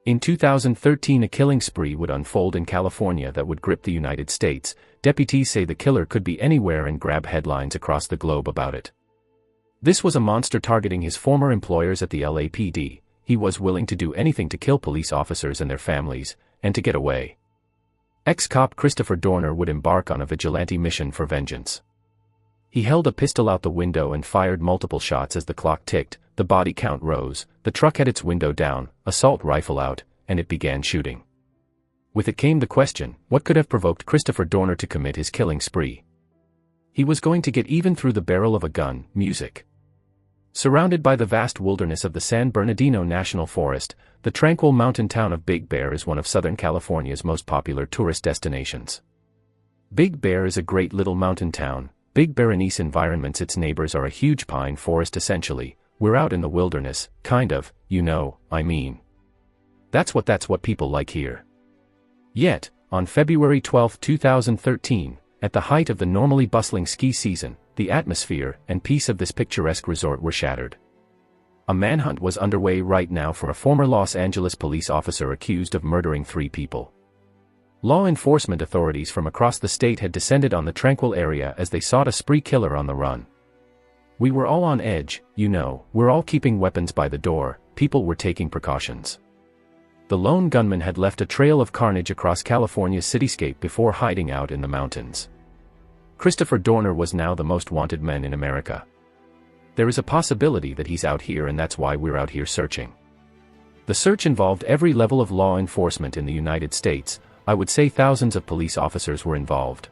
In 2013, a killing spree would unfold in California that would grip the United States. Deputies say the killer could be anywhere and grab headlines across the globe about it. This was a monster targeting his former employers at the LAPD. He was willing to do anything to kill police officers and their families, and to get away. Ex-cop Christopher Dorner would embark on a vigilante mission for vengeance. He held a pistol out the window and fired multiple shots as the clock ticked. The body count rose, the truck had its window down, assault rifle out, and it began shooting. With it came the question, what could have provoked Christopher Dorner to commit his killing spree? He was going to get even through the barrel of a gun, music. Surrounded by the vast wilderness of the San Bernardino National Forest, the tranquil mountain town of Big Bear is one of Southern California's most popular tourist destinations. Big Bear is a great little mountain town. Big Berenice environments its neighbors are a huge pine forest essentially. We're out in the wilderness, kind of, I mean. That's what people like here. Yet, on February 12, 2013, at the height of the normally bustling ski season, the atmosphere and peace of this picturesque resort were shattered. A manhunt was underway right now for a former Los Angeles police officer accused of murdering 3 people. Law enforcement authorities from across the state had descended on the tranquil area as they sought a spree killer on the run. We were all on edge, we're all keeping weapons by the door, people were taking precautions. The lone gunman had left a trail of carnage across California's cityscape before hiding out in the mountains. Christopher Dorner was now the most wanted man in America. There is a possibility that he's out here, and that's why we're out here searching. The search involved every level of law enforcement in the United States. I would say thousands of police officers were involved.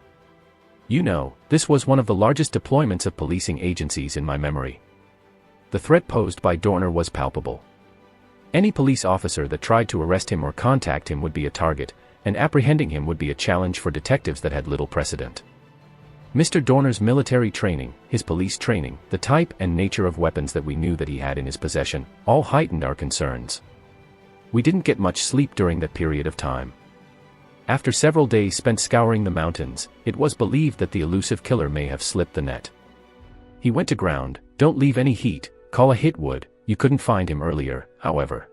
This was one of the largest deployments of policing agencies in my memory. The threat posed by Dorner was palpable. Any police officer that tried to arrest him or contact him would be a target, and apprehending him would be a challenge for detectives that had little precedent. Mr. Dorner's military training, his police training, the type and nature of weapons that we knew that he had in his possession, all heightened our concerns. We didn't get much sleep during that period of time. After several days spent scouring the mountains, it was believed that the elusive killer may have slipped the net. He went to ground. Don't leave any heat, call a hit would. You couldn't find him earlier, however.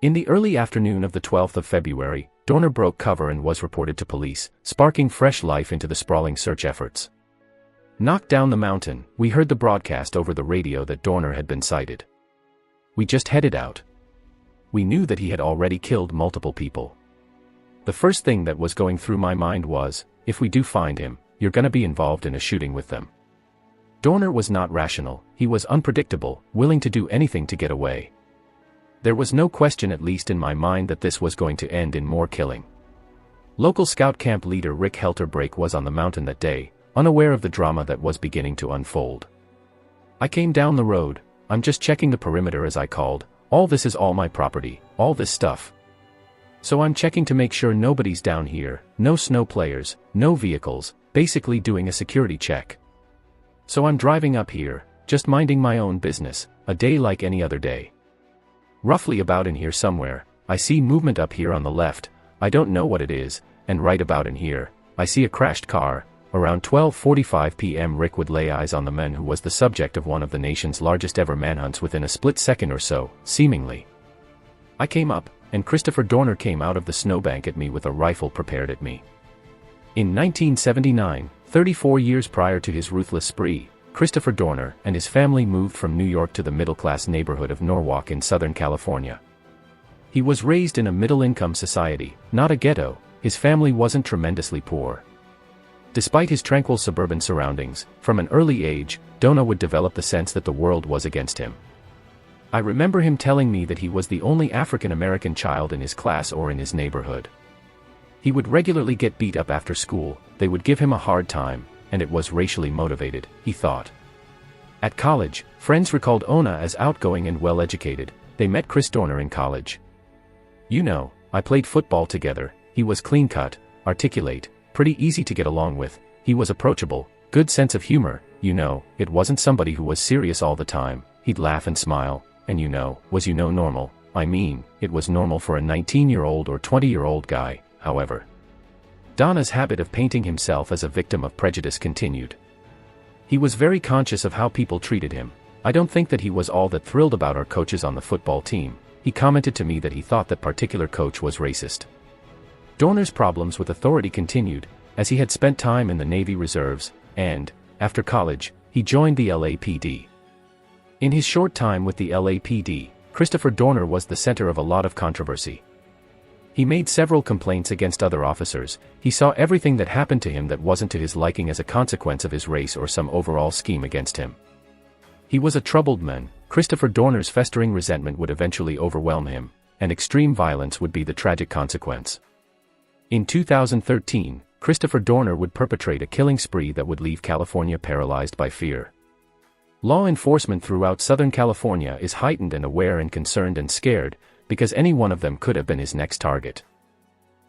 In the early afternoon of the 12th of February, Dorner broke cover and was reported to police, sparking fresh life into the sprawling search efforts. Knocked down the mountain, we heard the broadcast over the radio that Dorner had been sighted. We just headed out. We knew that he had already killed multiple people. The first thing that was going through my mind was, if we do find him, you're gonna be involved in a shooting with them. Dorner was not rational, he was unpredictable, willing to do anything to get away. There was no question, at least in my mind, that this was going to end in more killing. Local scout camp leader Rick Helterbrake was on the mountain that day, unaware of the drama that was beginning to unfold. I came down the road. I'm just checking the perimeter, as I called. All this is all my property, all this stuff. So I'm checking to make sure nobody's down here, no snow players, no vehicles, basically doing a security check. So I'm driving up here, just minding my own business, a day like any other day. Roughly about in here somewhere, I see movement up here on the left. I don't know what it is, and right about in here, I see a crashed car. Around 12:45 p.m. Rick would lay eyes on the man who was the subject of one of the nation's largest ever manhunts within a split second or so, seemingly. I came up, and Christopher Dorner came out of the snowbank at me with a rifle prepared at me. In 1979, 34 years prior to his ruthless spree, Christopher Dorner and his family moved from New York to the middle-class neighborhood of Norwalk in Southern California. He was raised in a middle-income society, not a ghetto. His family wasn't tremendously poor. Despite his tranquil suburban surroundings, from an early age, Dorner would develop the sense that the world was against him. I remember him telling me that he was the only African-American child in his class or in his neighborhood. He would regularly get beat up after school, they would give him a hard time, and it was racially motivated, he thought. At college, friends recalled Ona as outgoing and well-educated. They met Chris Dorner in college. I played football together. He was clean-cut, articulate, pretty easy to get along with. He was approachable, good sense of humor, it wasn't somebody who was serious all the time. He'd laugh and smile, and was normal. I mean, it was normal for a 19-year-old or 20-year-old guy, however. Donna's habit of painting himself as a victim of prejudice continued. He was very conscious of how people treated him. I don't think that he was all that thrilled about our coaches on the football team. he commented to me that he thought that particular coach was racist. Dorner's problems with authority continued, as he had spent time in the Navy Reserves, and, after college, he joined the LAPD. In his short time with the LAPD, Christopher Dorner was the center of a lot of controversy. He made several complaints against other officers. He saw everything that happened to him that wasn't to his liking as a consequence of his race or some overall scheme against him. He was a troubled man. Christopher Dorner's festering resentment would eventually overwhelm him, and extreme violence would be the tragic consequence. In 2013, Christopher Dorner would perpetrate a killing spree that would leave California paralyzed by fear. Law enforcement throughout Southern California is heightened and aware and concerned and scared, because any one of them could have been his next target.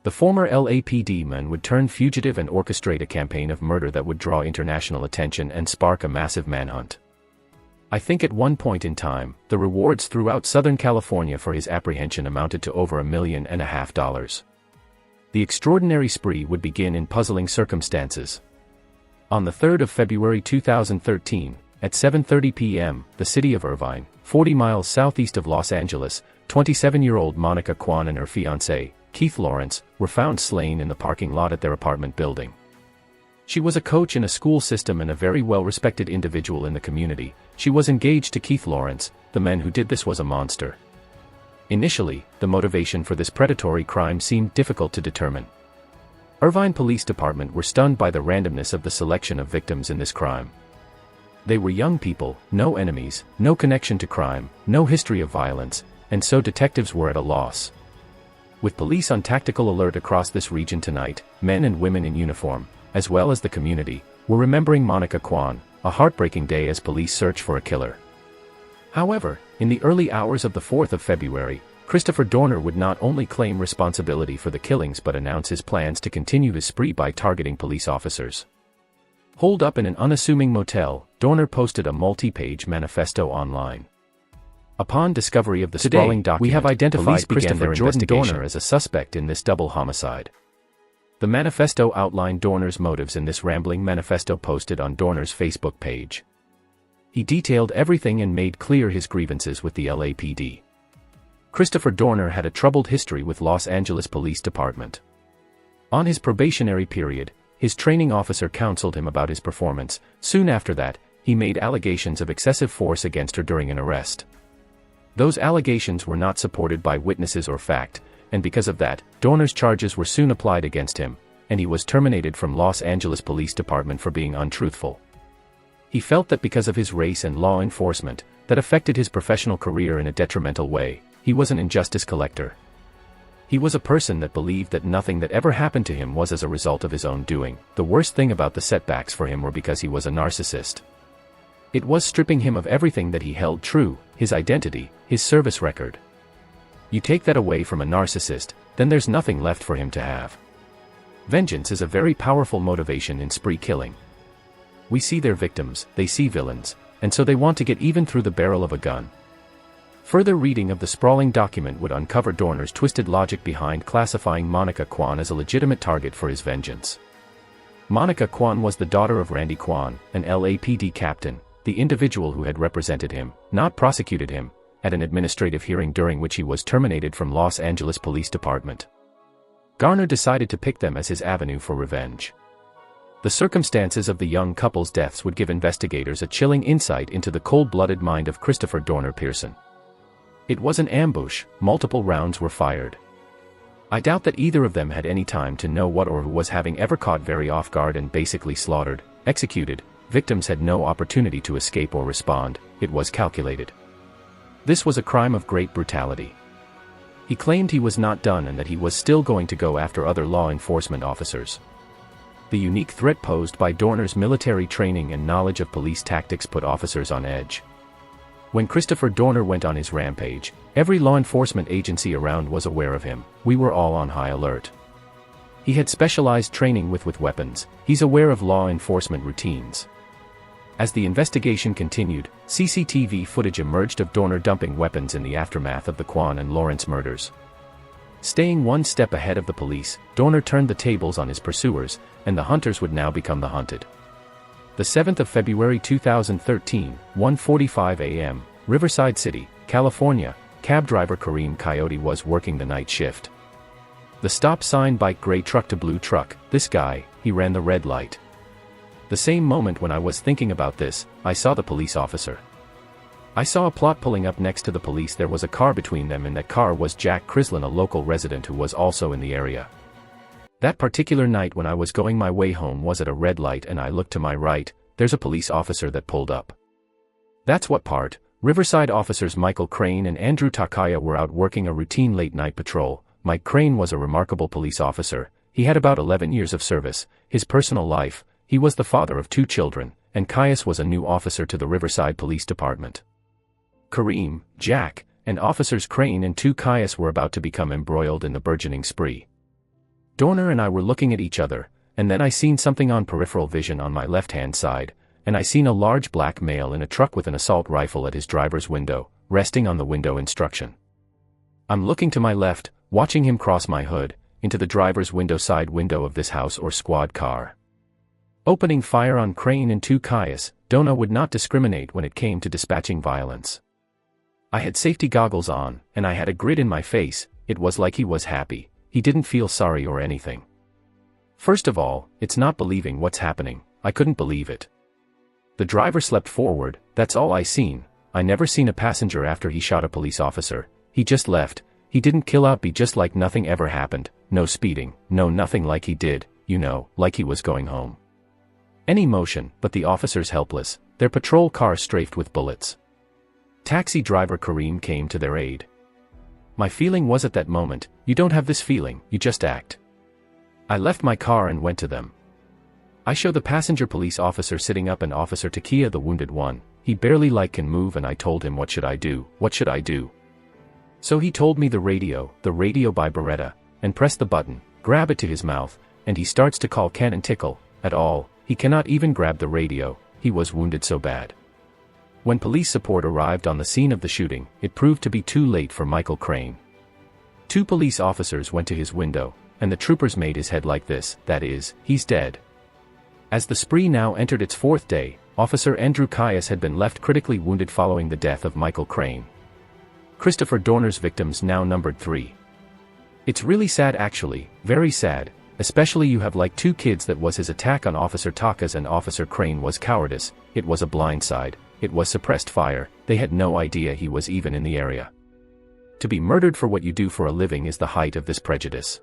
The former LAPD man would turn fugitive and orchestrate a campaign of murder that would draw international attention and spark a massive manhunt. I think at one point in time, the rewards throughout Southern California for his apprehension amounted to over $1.5 million. The extraordinary spree would begin in puzzling circumstances. On the 3rd of February 2013, at 7:30 p.m., the city of Irvine, 40 miles southeast of Los Angeles, 27-year-old Monica Kwan and her fiancé, Keith Lawrence, were found slain in the parking lot at their apartment building. She was a coach in a school system and a very well-respected individual in the community. She was engaged to Keith Lawrence. The man who did this was a monster. Initially, the motivation for this predatory crime seemed difficult to determine. Irvine Police Department were stunned by the randomness of the selection of victims in this crime. They were young people, no enemies, no connection to crime, no history of violence, and so detectives were at a loss. With police on tactical alert across this region tonight, men and women in uniform, as well as the community, were remembering Monica Kwan, a heartbreaking day as police search for a killer. However, in the early hours of the 4th of February, Christopher Dorner would not only claim responsibility for the killings but announce his plans to continue his spree by targeting police officers. Holed up in an unassuming motel, Dorner posted a multi-page manifesto online. Upon discovery of the sprawling document, we have identified Christopher Jordan Dorner as a suspect in this double homicide. The manifesto outlined Dorner's motives in this rambling manifesto posted on Dorner's Facebook page. He detailed everything and made clear his grievances with the LAPD. Christopher Dorner had a troubled history with Los Angeles Police Department. On his probationary period, his training officer counseled him about his performance. Soon after that, he made allegations of excessive force against her during an arrest. Those allegations were not supported by witnesses or fact, and because of that, Dorner's charges were soon applied against him, and he was terminated from Los Angeles Police Department for being untruthful. He felt that because of his race and law enforcement, that affected his professional career in a detrimental way. He was an injustice collector. He was a person that believed that nothing that ever happened to him was as a result of his own doing. The worst thing about the setbacks for him were because he was a narcissist. It was stripping him of everything that he held true, his identity, his service record. You take that away from a narcissist, then there's nothing left for him to have. Vengeance is a very powerful motivation in spree killing. We see their victims, they see villains, and so they want to get even through the barrel of a gun. Further reading of the sprawling document would uncover Dorner's twisted logic behind classifying Monica Kwan as a legitimate target for his vengeance. Monica Kwan was the daughter of Randy Kwan, an LAPD captain, the individual who had represented him, not prosecuted him, at an administrative hearing during which he was terminated from Los Angeles Police Department. Garner decided to pick them as his avenue for revenge. The circumstances of the young couple's deaths would give investigators a chilling insight into the cold-blooded mind of Christopher Dorner Pearson. It was an ambush, multiple rounds were fired. I doubt that either of them had any time to know what or who was having ever caught very off guard and basically slaughtered, executed. Victims had no opportunity to escape or respond. It was calculated. This was a crime of great brutality. He claimed he was not done and that he was still going to go after other law enforcement officers. The unique threat posed by Dorner's military training and knowledge of police tactics put officers on edge. When Christopher Dorner went on his rampage, every law enforcement agency around was aware of him. We were all on high alert. He had specialized training with weapons. He's aware of law enforcement routines. As the investigation continued, CCTV footage emerged of Dorner dumping weapons in the aftermath of the Kwan and Lawrence murders. Staying one step ahead of the police, Dorner turned the tables on his pursuers, and the hunters would now become the hunted. The 7th of February 2013, 1:45 a.m., Riverside City, California, cab driver Kareem Coyote was working the night shift. The stop sign bike gray truck to blue truck, this guy, he ran the red light. The same moment when I was thinking about this, I saw the police officer. I saw a plot pulling up next to the police. There was a car between them, and that car was Jack Crislin, a local resident who was also in the area. That particular night when I was going my way home was at a red light, and I looked to my right, there's a police officer that pulled up. That's what part. Riverside officers Michael Crane and Andrew Takaya were out working a routine late-night patrol. Mike Crane was a remarkable police officer. He had about 11 years of service. His personal life, he was the father of 2 children, and Caius was a new officer to the Riverside Police Department. Kareem, Jack, and officers Crane and 2 Caius were about to become embroiled in the burgeoning spree. Dorner and I were looking at each other, and then I seen something on peripheral vision on my left-hand side, and I seen a large black male in a truck with an assault rifle at his driver's window, resting on the window instruction. I'm looking to my left, watching him cross my hood, into the driver's side window of this house or squad car. Opening fire on Crane and 2 Caius, Dona would not discriminate when it came to dispatching violence. I had safety goggles on, and I had a grin in my face. It was like he was happy. He didn't feel sorry or anything. First of all, it's not believing what's happening. I couldn't believe it. The driver slept forward, that's all I seen. I never seen a passenger after he shot a police officer. He just left. He didn't kill up, he just like nothing ever happened. No speeding, no nothing, like he did, like he was going home. Any motion, but the officers helpless, their patrol car strafed with bullets. Taxi driver Kareem came to their aid. My feeling was at that moment, you don't have this feeling, you just act. I left my car and went to them. I show the passenger police officer sitting up and Officer Takia, the wounded one. He barely can move, and I told him, what should I do? So he told me the radio by Beretta, and press the button, grab it to his mouth, and he starts to call Ken and Tickle. At all, he cannot even grab the radio, he was wounded so bad. When police support arrived on the scene of the shooting, it proved to be too late for Michael Crane. 2 police officers went to his window, and the troopers made his head like this, that is, he's dead. As the spree now entered its 4th day, Officer Andrew Caius had been left critically wounded following the death of Michael Crane. Christopher Dorner's victims now numbered 3. It's really sad, actually, very sad, especially you have 2 kids. That was his attack on Officer Takas, and Officer Crane was cowardice. It was a blindside. It was suppressed fire. They had no idea he was even in the area. To be murdered for what you do for a living is the height of this prejudice.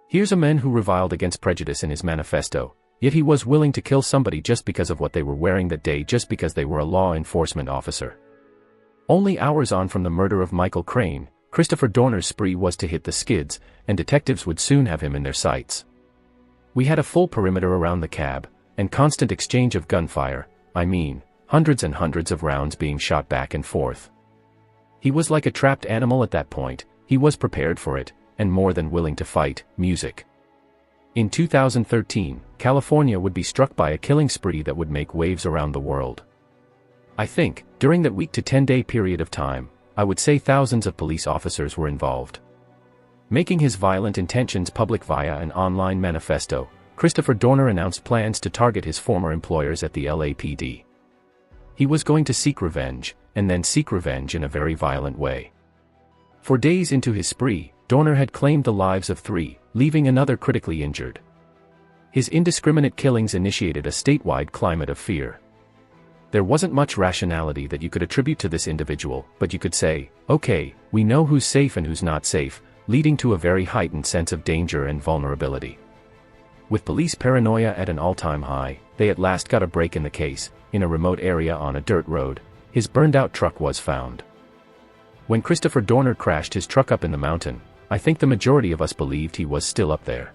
Here's a man who reviled against prejudice in his manifesto, yet he was willing to kill somebody just because of what they were wearing that day, just because they were a law enforcement officer. Only hours on from the murder of Michael Crane, Christopher Dorner's spree was to hit the skids, and detectives would soon have him in their sights. We had a full perimeter around the cab, and constant exchange of gunfire, hundreds and hundreds of rounds being shot back and forth. He was like a trapped animal at that point. He was prepared for it, and more than willing to fight. Music. In 2013, California would be struck by a killing spree that would make waves around the world. I think, during that week to 10-day period of time, I would say thousands of police officers were involved. Making his violent intentions public via an online manifesto, Christopher Dorner announced plans to target his former employers at the LAPD. He was going to seek revenge, and then seek revenge in a very violent way. For days into his spree, Dorner had claimed the lives of 3, leaving another critically injured. His indiscriminate killings initiated a statewide climate of fear. There wasn't much rationality that you could attribute to this individual, but you could say, okay, we know who's safe and who's not safe, leading to a very heightened sense of danger and vulnerability. With police paranoia at an all-time high, they at last got a break in the case. In a remote area on a dirt road, his burned-out truck was found. When Christopher Dorner crashed his truck up in the mountain, I think the majority of us believed he was still up there.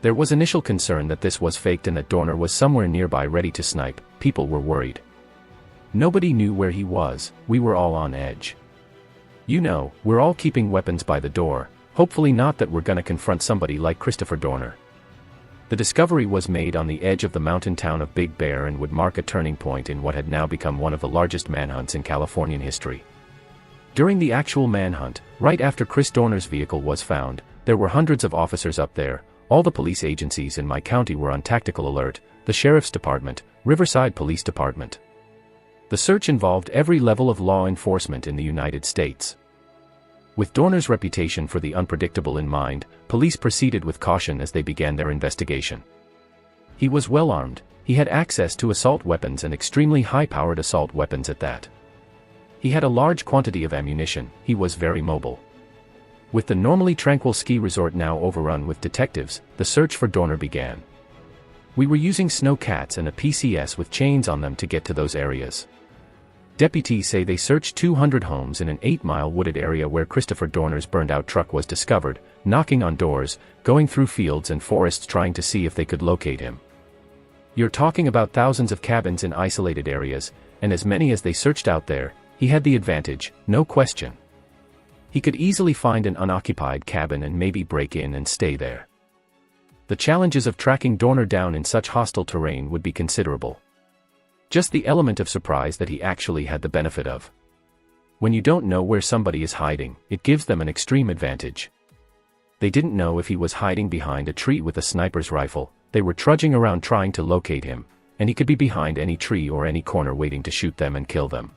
There was initial concern that this was faked and that Dorner was somewhere nearby ready to snipe. People were worried. Nobody knew where he was. We were all on edge. We're all keeping weapons by the door, hopefully not that we're gonna confront somebody like Christopher Dorner. The discovery was made on the edge of the mountain town of Big Bear and would mark a turning point in what had now become one of the largest manhunts in Californian history. During the actual manhunt, right after Chris Dorner's vehicle was found, there were hundreds of officers up there. All the police agencies in my county were on tactical alert, the Sheriff's Department, Riverside Police Department. The search involved every level of law enforcement in the United States. With Dorner's reputation for the unpredictable in mind, police proceeded with caution as they began their investigation. He was well armed, he had access to assault weapons and extremely high-powered assault weapons at that. He had a large quantity of ammunition, he was very mobile. With the normally tranquil ski resort now overrun with detectives, the search for Dorner began. We were using snowcats and a PCS with chains on them to get to those areas. Deputies say they searched 200 homes in an 8-mile wooded area where Christopher Dorner's burned-out truck was discovered, knocking on doors, going through fields and forests trying to see if they could locate him. You're talking about thousands of cabins in isolated areas, and as many as they searched out there, he had the advantage, no question. He could easily find an unoccupied cabin and maybe break in and stay there. The challenges of tracking Dorner down in such hostile terrain would be considerable. Just the element of surprise that he actually had the benefit of. When you don't know where somebody is hiding, it gives them an extreme advantage. They didn't know if he was hiding behind a tree with a sniper's rifle, they were trudging around trying to locate him, and he could be behind any tree or any corner waiting to shoot them and kill them.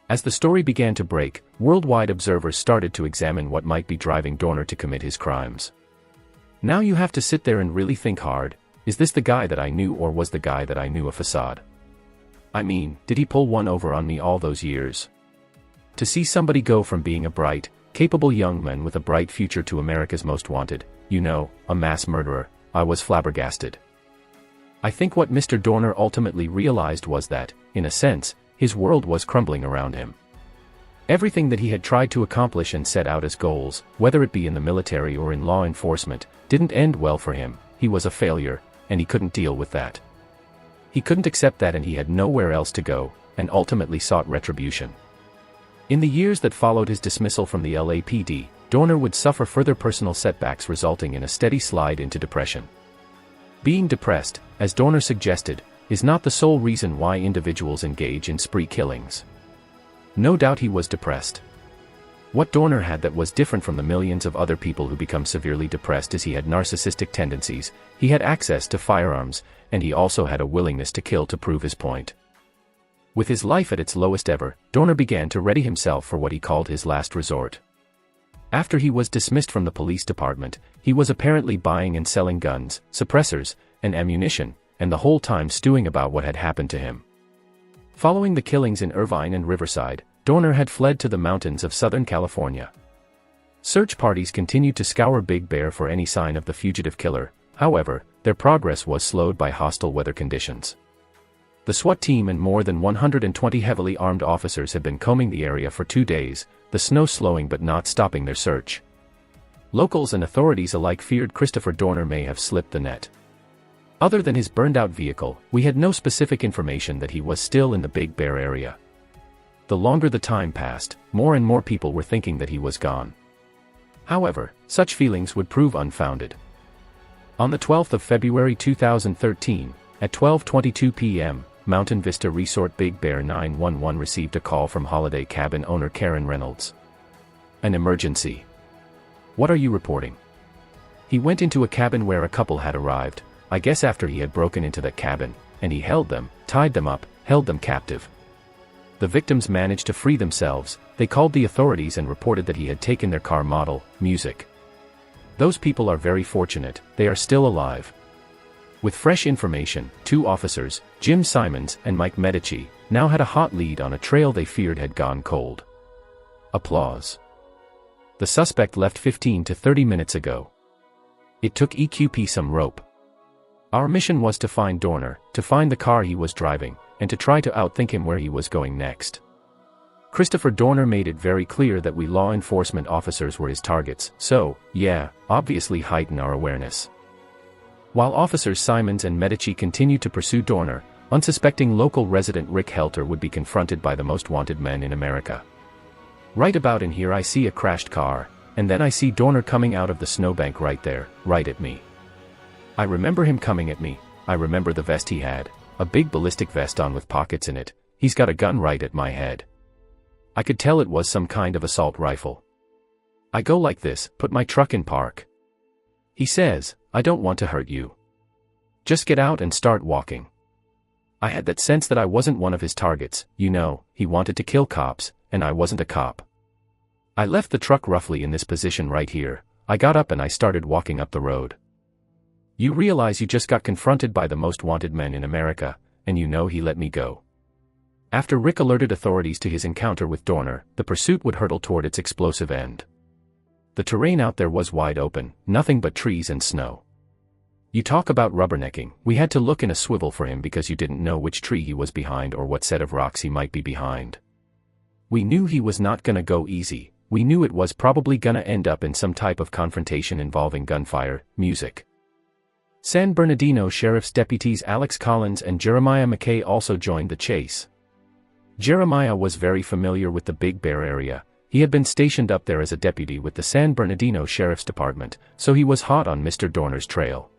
As the story began to break, worldwide observers started to examine what might be driving Dorner to commit his crimes. Now you have to sit there and really think hard, is this the guy that I knew or was the guy that I knew a facade? I mean, did he pull one over on me all those years? To see somebody go from being a bright, capable young man with a bright future to America's most wanted, a mass murderer, I was flabbergasted. I think what Mr. Dorner ultimately realized was that, in a sense, his world was crumbling around him. Everything that he had tried to accomplish and set out as goals, whether it be in the military or in law enforcement, didn't end well for him. He was a failure, and he couldn't deal with that. He couldn't accept that and he had nowhere else to go, and ultimately sought retribution. In the years that followed his dismissal from the LAPD, Dorner would suffer further personal setbacks resulting in a steady slide into depression. Being depressed, as Dorner suggested, is not the sole reason why individuals engage in spree killings. No doubt he was depressed. What Dorner had that was different from the millions of other people who become severely depressed is he had narcissistic tendencies, he had access to firearms, and he also had a willingness to kill to prove his point. With his life at its lowest ever, Dorner began to ready himself for what he called his last resort. After he was dismissed from the police department, he was apparently buying and selling guns, suppressors, and ammunition, and the whole time stewing about what had happened to him. Following the killings in Irvine and Riverside, Dorner had fled to the mountains of Southern California. Search parties continued to scour Big Bear for any sign of the fugitive killer, however, their progress was slowed by hostile weather conditions. The SWAT team and more than 120 heavily armed officers had been combing the area for 2 days, the snow slowing but not stopping their search. Locals and authorities alike feared Christopher Dorner may have slipped the net. Other than his burned-out vehicle, we had no specific information that he was still in the Big Bear area. The longer the time passed, more and more people were thinking that he was gone. However, such feelings would prove unfounded. On the 12th of February 2013, at 12:22 p.m., Mountain Vista Resort Big Bear 911 received a call from holiday cabin owner Karen Reynolds. An emergency. What are you reporting? He went into a cabin where a couple had arrived, I guess after he had broken into that cabin, and he held them, tied them up, held them captive. The victims managed to free themselves. They called the authorities and reported that he had taken their car model, music. Those people are very fortunate, they are still alive. With fresh information, 2 officers, Jim Simons and Mike Medici, now had a hot lead on a trail they feared had gone cold. Applause. The suspect left 15 to 30 minutes ago. It took EQP some rope. Our mission was to find Dorner, to find the car he was driving, and to try to outthink him where he was going next. Christopher Dorner made it very clear that we law enforcement officers were his targets, so, yeah, obviously heighten our awareness. While officers Simons and Medici continued to pursue Dorner, unsuspecting local resident Rick Helter would be confronted by the most wanted men in America. Right about in here I see a crashed car, and then I see Dorner coming out of the snowbank right there, right at me. I remember him coming at me, I remember the vest he had, a big ballistic vest on with pockets in it, he's got a gun right at my head. I could tell it was some kind of assault rifle. I go like this, put my truck in park. He says, I don't want to hurt you. Just get out and start walking. I had that sense that I wasn't one of his targets, he wanted to kill cops, and I wasn't a cop. I left the truck roughly in this position right here. I got up and I started walking up the road. You realize you just got confronted by the most wanted man in America, and you know he let me go. After Rick alerted authorities to his encounter with Dorner, the pursuit would hurtle toward its explosive end. The terrain out there was wide open, nothing but trees and snow. You talk about rubbernecking, we had to look in a swivel for him because you didn't know which tree he was behind or what set of rocks he might be behind. We knew he was not gonna go easy, we knew it was probably gonna end up in some type of confrontation involving gunfire, music. San Bernardino Sheriff's deputies Alex Collins and Jeremiah McKay also joined the chase. Jeremiah was very familiar with the Big Bear area. He had been stationed up there as a deputy with the San Bernardino Sheriff's Department, so he was hot on Mr. Dorner's trail.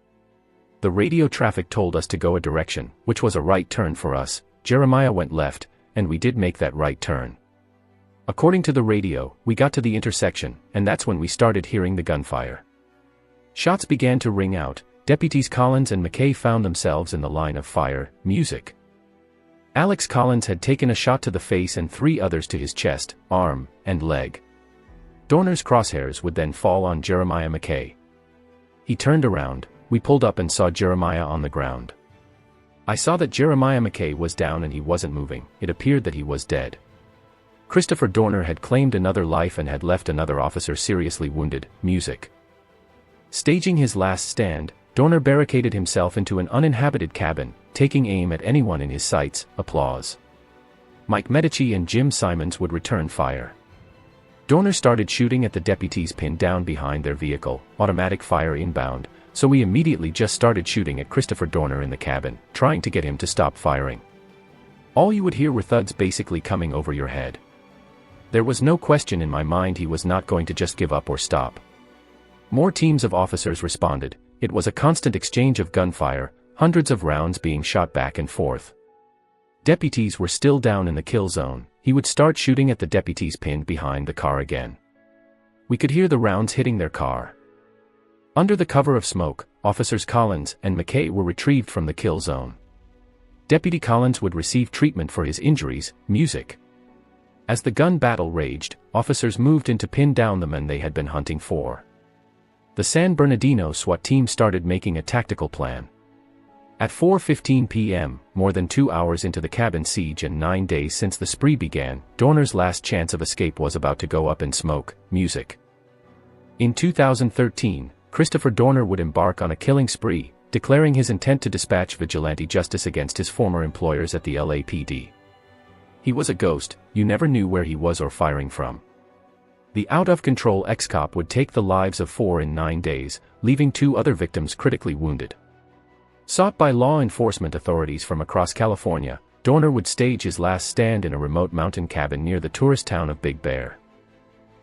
The radio traffic told us to go a direction, which was a right turn for us. Jeremiah went left, and we did make that right turn. According to the radio, we got to the intersection, and that's when we started hearing the gunfire. Shots began to ring out. Deputies Collins and McKay found themselves in the line of fire, music. Alex Collins had taken a shot to the face and 3 others to his chest, arm, and leg. Dorner's crosshairs would then fall on Jeremiah McKay. He turned around, we pulled up and saw Jeremiah on the ground. I saw that Jeremiah McKay was down and he wasn't moving. It appeared that he was dead. Christopher Dorner had claimed another life and had left another officer seriously wounded, music. Staging his last stand, Dorner barricaded himself into an uninhabited cabin, taking aim at anyone in his sights, applause. Mike Medici and Jim Simons would return fire. Dorner started shooting at the deputies pinned down behind their vehicle, automatic fire inbound, so we immediately just started shooting at Christopher Dorner in the cabin, trying to get him to stop firing. All you would hear were thuds basically coming over your head. There was no question in my mind he was not going to just give up or stop. More teams of officers responded. It was a constant exchange of gunfire, hundreds of rounds being shot back and forth. Deputies were still down in the kill zone. He would start shooting at the deputies pinned behind the car again. We could hear the rounds hitting their car. Under the cover of smoke, officers Collins and McKay were retrieved from the kill zone. Deputy Collins would receive treatment for his injuries, music. As the gun battle raged, officers moved in to pin down the men they had been hunting for. The San Bernardino SWAT team started making a tactical plan. At 4:15 p.m., more than 2 hours into the cabin siege and 9 days since the spree began, Dorner's last chance of escape was about to go up in smoke, music. In 2013, Christopher Dorner would embark on a killing spree, declaring his intent to dispatch vigilante justice against his former employers at the LAPD. He was a ghost, you never knew where he was or firing from. The out-of-control ex-cop would take the lives of 4 in 9 days, leaving 2 other victims critically wounded. Sought by law enforcement authorities from across California, Dorner would stage his last stand in a remote mountain cabin near the tourist town of Big Bear.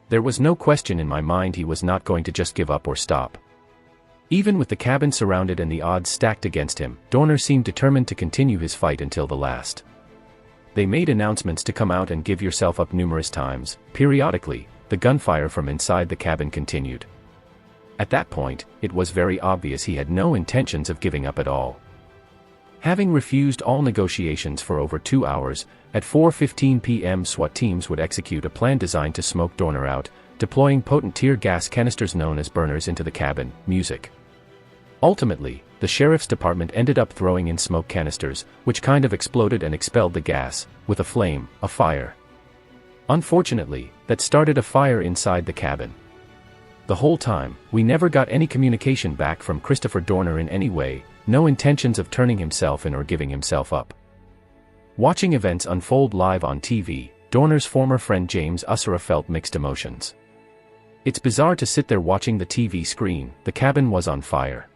There was no question in my mind he was not going to just give up or stop. Even with the cabin surrounded and the odds stacked against him, Dorner seemed determined to continue his fight until the last. They made announcements to come out and give yourself up numerous times. Periodically, the gunfire from inside the cabin continued. At that point, it was very obvious he had no intentions of giving up at all. Having refused all negotiations for over 2 hours, at 4:15 p.m. SWAT teams would execute a plan designed to smoke Dorner out, deploying potent tear gas canisters known as burners into the cabin, music. Ultimately, the sheriff's department ended up throwing in smoke canisters, which kind of exploded and expelled the gas, with a flame, a fire. Unfortunately, that started a fire inside the cabin. The whole time, we never got any communication back from Christopher Dorner in any way, no intentions of turning himself in or giving himself up. Watching events unfold live on TV, Dorner's former friend James Usera felt mixed emotions. It's bizarre to sit there watching the TV screen, the cabin was on fire.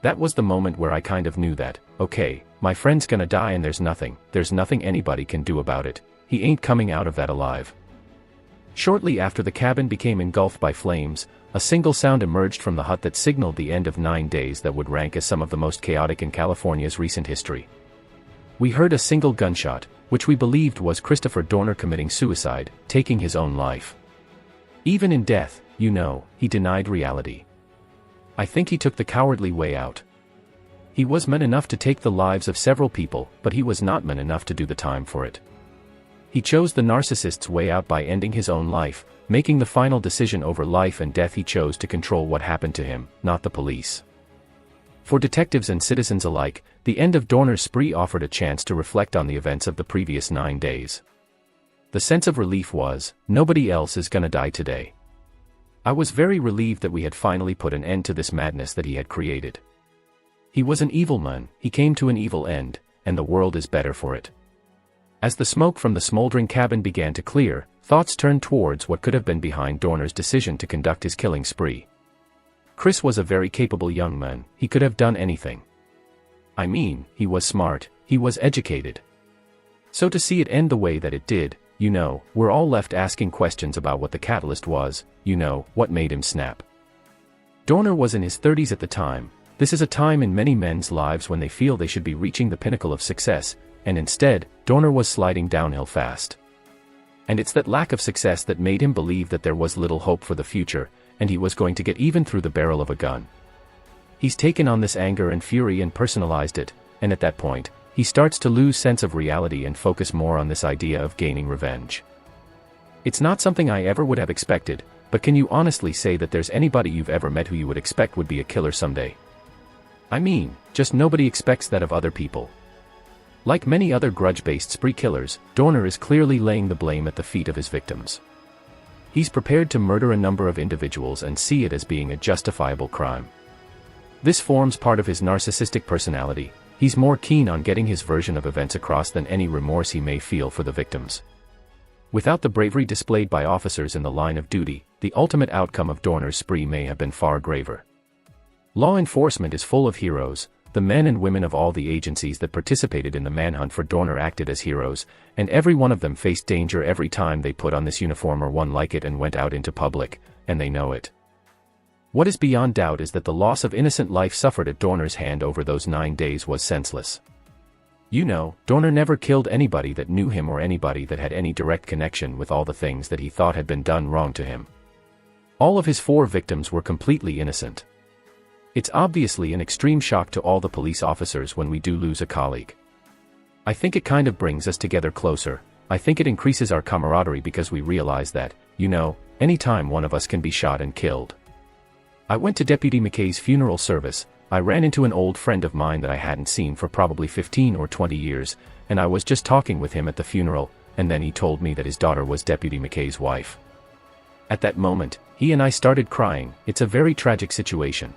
That was the moment where I kind of knew that, okay, my friend's gonna die and there's nothing anybody can do about it, he ain't coming out of that alive. Shortly after the cabin became engulfed by flames, a single sound emerged from the hut that signaled the end of 9 days that would rank as some of the most chaotic in California's recent history. We heard a single gunshot, which we believed was Christopher Dorner committing suicide, taking his own life. Even in death, he denied reality. I think he took the cowardly way out. He was man enough to take the lives of several people, but he was not man enough to do the time for it. He chose the narcissist's way out by ending his own life, Making the final decision over life and death, he chose to control what happened to him, not the police. For detectives and citizens alike, the end of Dorner's spree offered a chance to reflect on the events of the previous 9 days. The sense of relief was, nobody else is gonna die today. I was very relieved that we had finally put an end to this madness that he had created. He was an evil man, he came to an evil end, and the world is better for it. As the smoke from the smoldering cabin began to clear, thoughts turned towards what could have been behind Dorner's decision to conduct his killing spree. Chris was a very capable young man, he could have done anything. I mean, he was smart, he was educated. So to see it end the way that it did, we're all left asking questions about what the catalyst was, what made him snap. Dorner was in his 30s at the time. This is a time in many men's lives when they feel they should be reaching the pinnacle of success, and instead, Dorner was sliding downhill fast. And it's that lack of success that made him believe that there was little hope for the future, and he was going to get even through the barrel of a gun. He's taken on this anger and fury and personalized it, and at that point, he starts to lose sense of reality and focus more on this idea of gaining revenge. It's not something I ever would have expected, but can you honestly say that there's anybody you've ever met who you would expect would be a killer someday? I mean, just nobody expects that of other people. Like many other grudge-based spree killers, Dorner is clearly laying the blame at the feet of his victims. He's prepared to murder a number of individuals and see it as being a justifiable crime. This forms part of his narcissistic personality. He's more keen on getting his version of events across than any remorse he may feel for the victims. Without the bravery displayed by officers in the line of duty, the ultimate outcome of Dorner's spree may have been far graver. Law enforcement is full of heroes. The men and women of all the agencies that participated in the manhunt for Dorner acted as heroes, and every one of them faced danger every time they put on this uniform or one like it and went out into public, and they know it. What is beyond doubt is that the loss of innocent life suffered at Dorner's hand over those 9 days was senseless. Dorner never killed anybody that knew him or anybody that had any direct connection with all the things that he thought had been done wrong to him. All of his 4 victims were completely innocent. It's obviously an extreme shock to all the police officers when we do lose a colleague. I think it kind of brings us together closer. I think it increases our camaraderie because we realize that, anytime one of us can be shot and killed. I went to Deputy McKay's funeral service. I ran into an old friend of mine that I hadn't seen for probably 15 or 20 years, and I was just talking with him at the funeral, and then he told me that his daughter was Deputy McKay's wife. At that moment, he and I started crying. It's a very tragic situation.